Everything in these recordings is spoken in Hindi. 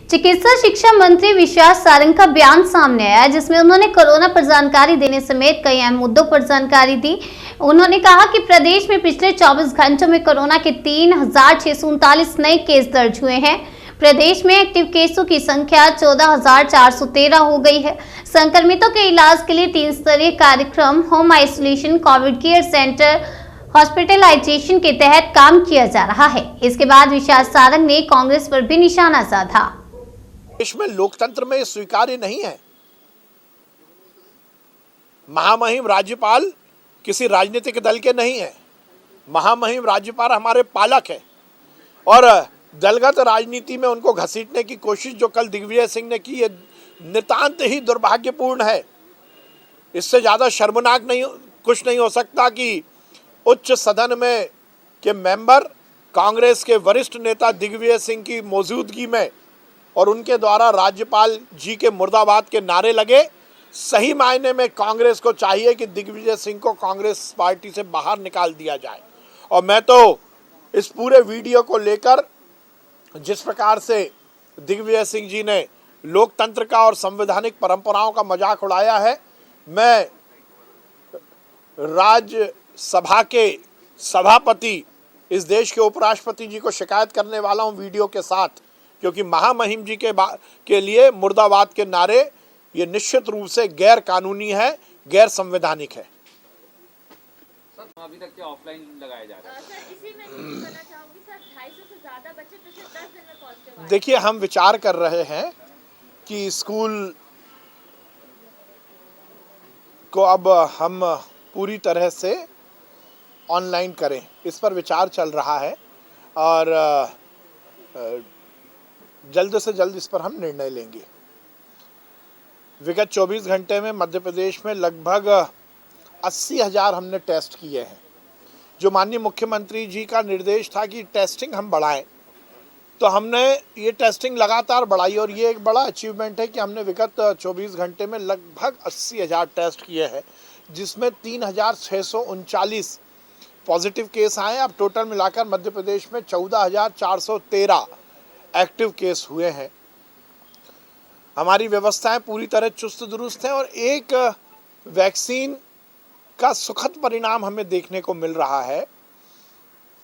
चिकित्सा शिक्षा मंत्री विश्वास सारंग का बयान सामने आया, जिसमें उन्होंने कोरोना पर जानकारी देने समेत कई अहम मुद्दों पर जानकारी दी। उन्होंने कहा कि प्रदेश में पिछले 24 घंटों में कोरोना के 3,639 नए केस दर्ज हुए हैं। प्रदेश में एक्टिव केसों की संख्या 14,413 हो गई है। संक्रमितों के इलाज के लिए 3 स्तरीय कार्यक्रम home isolation, COVID care centre, hospitalisation के तहत काम किया जा रहा है। इसके बाद विश्वास सारंग ने कांग्रेस पर भी निशाना साधा। देश में लोकतंत्र में स्वीकार्य नहीं है। महामहिम राज्यपाल किसी राजनीतिक दल के नहीं है। महामहिम राज्यपाल हमारे पालक है और दलगत राजनीति में उनको घसीटने की कोशिश जो कल दिग्विजय सिंह ने की, ये नितांत ही दुर्भाग्यपूर्ण है। इससे ज्यादा शर्मनाक कुछ नहीं हो सकता कि उच्च सदन में के मेंबर कांग्रेस के वरिष्ठ नेता दिग्विजय सिंह की मौजूदगी में और उनके द्वारा राज्यपाल जी के मुर्दाबाद के नारे लगे। सही मायने में कांग्रेस को चाहिए कि दिग्विजय सिंह को कांग्रेस पार्टी से बाहर निकाल दिया जाए। और मैं तो इस पूरे वीडियो को लेकर जिस प्रकार से दिग्विजय सिंह जी ने लोकतंत्र का और संवैधानिक परंपराओं का मजाक उड़ाया है, मैं राज्यसभा के सभापति, इस देश के उपराष्ट्रपति जी को शिकायत करने वाला हूं वीडियो के साथ, क्योंकि महामहिम जी के लिए मुर्दाबाद के नारे ये निश्चित रूप से गैर कानूनी है, गैर संवैधानिक है। सर, अभी तक क्या ऑफलाइन लगाया जा रहा है? सर, इसी में करना चाहूंगी सर, 250 से ज्यादा बच्चे पिछले 10 दिन में पॉजिटिव आए। देखिए, हम विचार कर रहे हैं कि स्कूल को अब हम पूरी तरह से ऑनलाइन करें, इस पर विचार चल रहा है और जल्द से जल्द इस पर हम निर्णय लेंगे। विगत 24 घंटे में मध्य प्रदेश में लगभग 80,000 हमने टेस्ट किए हैं। जो माननीय मुख्यमंत्री जी का निर्देश था कि टेस्टिंग हम बढ़ाएं, तो हमने ये टेस्टिंग लगातार बढ़ाई और ये एक बड़ा अचीवमेंट है कि हमने विगत 24 घंटे में लगभग 80,000 टेस्ट किए हैं, जिसमें 3,639 पॉजिटिव केस आए। अब टोटल मिलाकर मध्य प्रदेश में 14,413 एक्टिव केस हुए हैं। हमारी व्यवस्थाएं पूरी तरह चुस्त दुरुस्त हैं और एक वैक्सीन का सुखद परिणाम हमें देखने को मिल रहा है।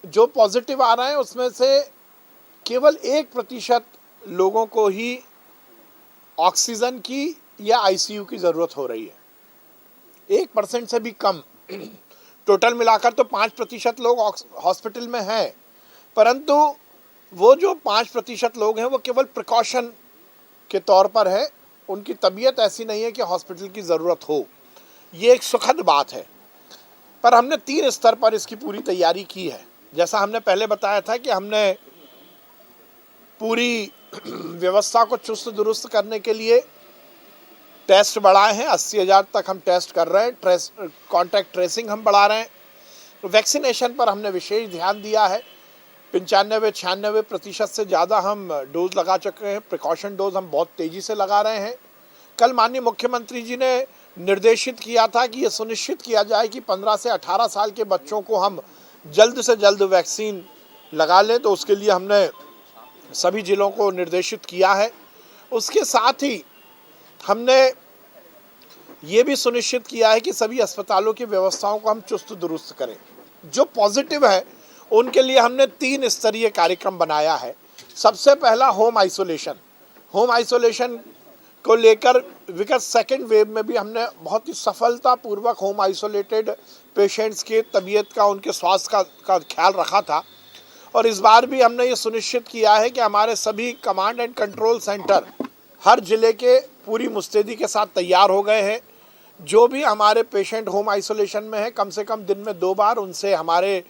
जो पॉजिटिव आ रहे हैं उसमें से केवल 1% लोगों को ही ऑक्सीजन की या आईसीयू की ज़रूरत हो रही है। 1% से भी कम। टोटल मिलाकर तो 5% लोग हॉस्पिटल में हैं, परंतु वो जो 5% लोग हैं वो केवल प्रिकॉशन के तौर पर है। उनकी तबीयत ऐसी नहीं है कि हॉस्पिटल की ज़रूरत हो। ये एक सुखद बात है, पर हमने 3 स्तर पर इसकी पूरी तैयारी की है। जैसा हमने पहले बताया था कि हमने पूरी व्यवस्था को चुस्त दुरुस्त करने के लिए टेस्ट बढ़ाए हैं। 80,000 तक हम टेस्ट कर रहे हैं। कॉन्टैक्ट ट्रेसिंग हम बढ़ा रहे हैं। वैक्सीनेशन पर हमने विशेष ध्यान दिया है। 95-96% से ज़्यादा हम डोज लगा चुके हैं। प्रिकॉशन डोज हम बहुत तेज़ी से लगा रहे हैं। कल माननीय मुख्यमंत्री जी ने निर्देशित किया था कि ये सुनिश्चित किया जाए कि 15 से 18 साल के बच्चों को हम जल्द से जल्द वैक्सीन लगा लें, तो उसके लिए हमने सभी जिलों को निर्देशित किया है। उसके साथ ही हमने ये भी सुनिश्चित किया है कि सभी अस्पतालों की व्यवस्थाओं को हम चुस्त दुरुस्त करें। जो पॉजिटिव है उनके लिए हमने 3 स्तरीय कार्यक्रम बनाया है। सबसे पहला होम आइसोलेशन। होम आइसोलेशन को लेकर विगत सेकेंड वेव में भी हमने बहुत ही सफलतापूर्वक होम आइसोलेटेड पेशेंट्स के तबीयत का, उनके स्वास्थ्य का ख्याल रखा था। और इस बार भी हमने ये सुनिश्चित किया है कि हमारे सभी कमांड एंड कंट्रोल सेंटर हर जिले के पूरी मुस्तैदी के साथ तैयार हो गए हैं। जो भी हमारे पेशेंट होम आइसोलेशन में है, कम से कम दिन में 2 बार उनसे हमारे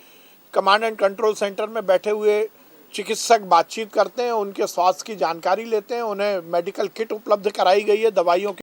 कमांड एंड कंट्रोल सेंटर में बैठे हुए चिकित्सक बातचीत करते हैं, उनके स्वास्थ्य की जानकारी लेते हैं। उन्हें मेडिकल किट उपलब्ध कराई गई है, दवाइयों की